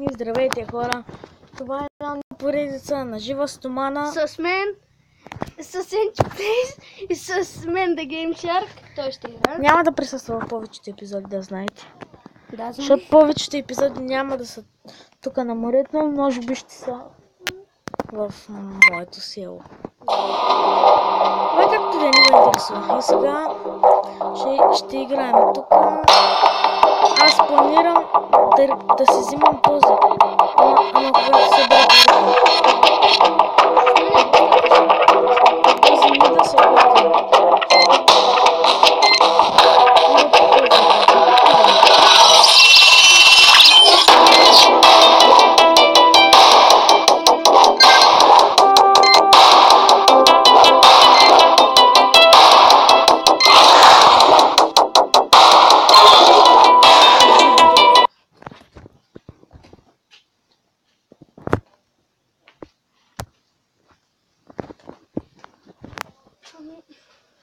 И здравейте, хора! Това е една поредица на жива стомана. С мен, с Enchplace и с мен The Game Shark. Той ще играе. Няма да присъства в повечето епизоди, да знаете. Да, знам. Защото повечето епизоди няма да са тук на морето, но може би ще са в моето село. Бе, както да не ме интересува. И сега ще играем тук. Аз планирам да си взимам този. Ама когато се бъде този ми да се обърка.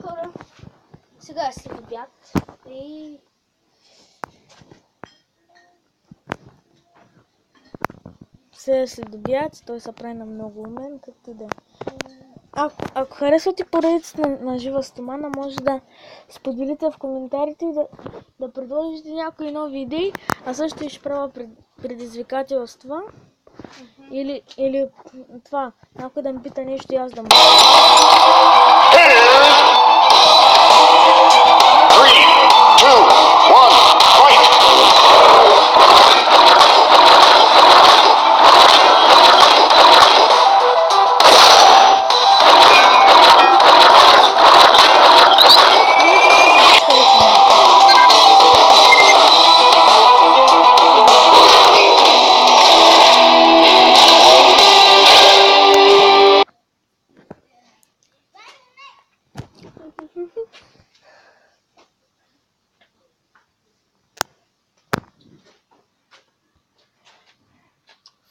Хора, сега е след обяд и След обяд, той се прави на много умен, както да. Ако харесвате поредицата на жива стомана, може да споделите в коментарите и да предложите някои нови идеи, а също ще правя предизвикателства. Или това, някой да ми пита нещо и аз да му.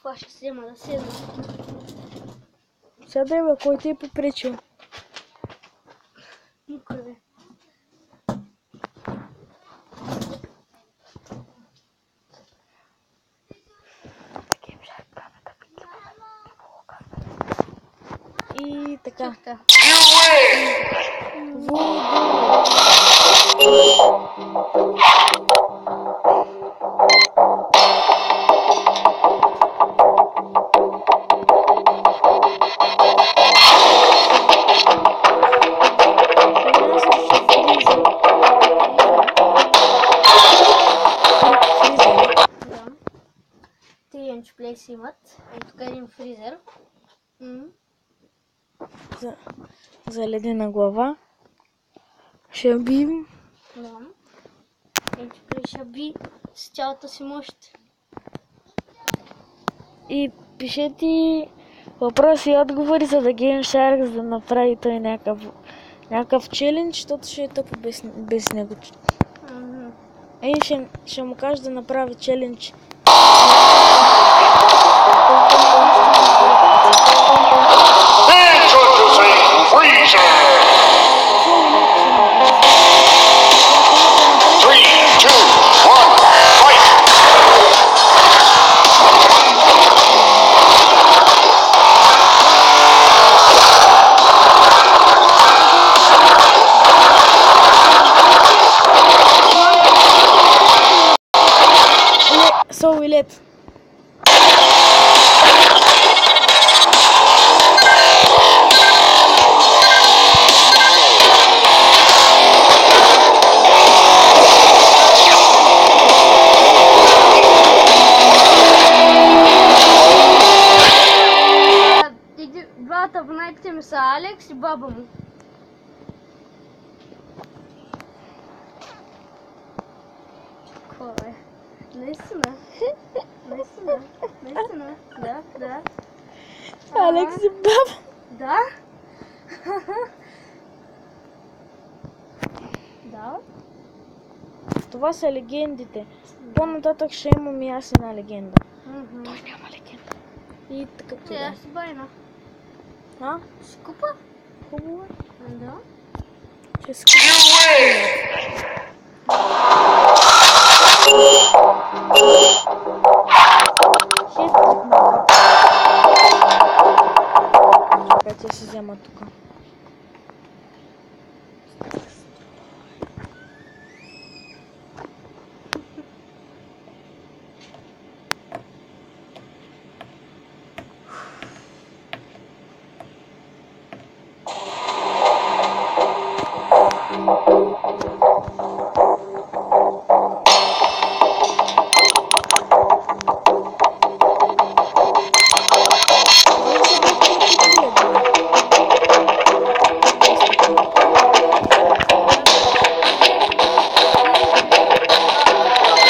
това ще се взема да седна. Сядай, бе, кой ти е попречил? Никой бе. И така. Чакай. Те Enchplace имат. Ето тук е един фризер. За ледена глава. Ще бием. Да. Enchplace ще би с цялата си мощ. И пишете въпроси и отговори за The Game Shark, за да направи той някакъв челендж, защото ще е тъпо без него. Ще му кажа да направи челендж. So will it. Двата абонатите ми са Алекс и баба му. Кой е? Наистина. Да. Алекс и баба. Да? Да. Това са легендите. По-нататък ще имам и аз една легенда. Той няма легенда. И така Че това. да си байна. А? Ще купа? Хубаво е. Да. Ще скъпа. взема тук.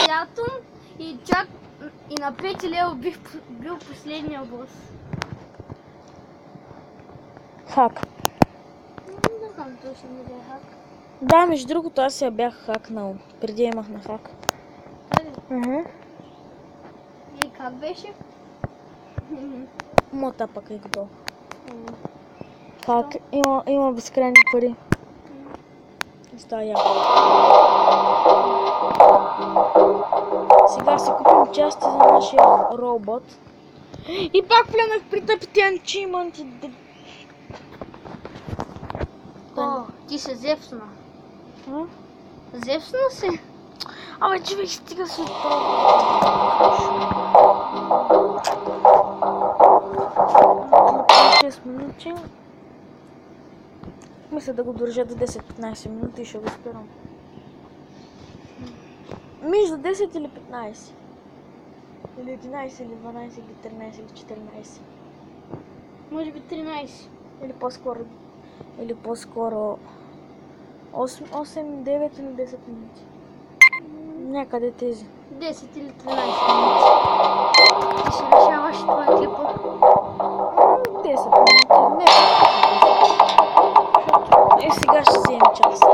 Лятом и чак и на 5 лева бил последния бос. Хак. Не знам точно дали е хак. Да, между другото, аз я бях хакнал. Преди имах на хак. И как беше? Мота пък е като. Хак, има безкрайни пари. Става яко. Сега си купим части за нашия робот. И пак влянах при тъпите анчиманти. О, ти се зевсна. А? Зевсна се? Абе, човек, стига се от това. 6 минути. Мисля да го държа до 10-15 минути и ще го спирам. Между 10 или 15. Или 11, или 12, или 13, или 14. Може би 13. Или по-скоро 8, 9 или 10 минути. Някъде тези. 10 или 13 минути. Ти ще решаваш твоя клипа. 10 минути. Не, 10. Сега ще вземем част.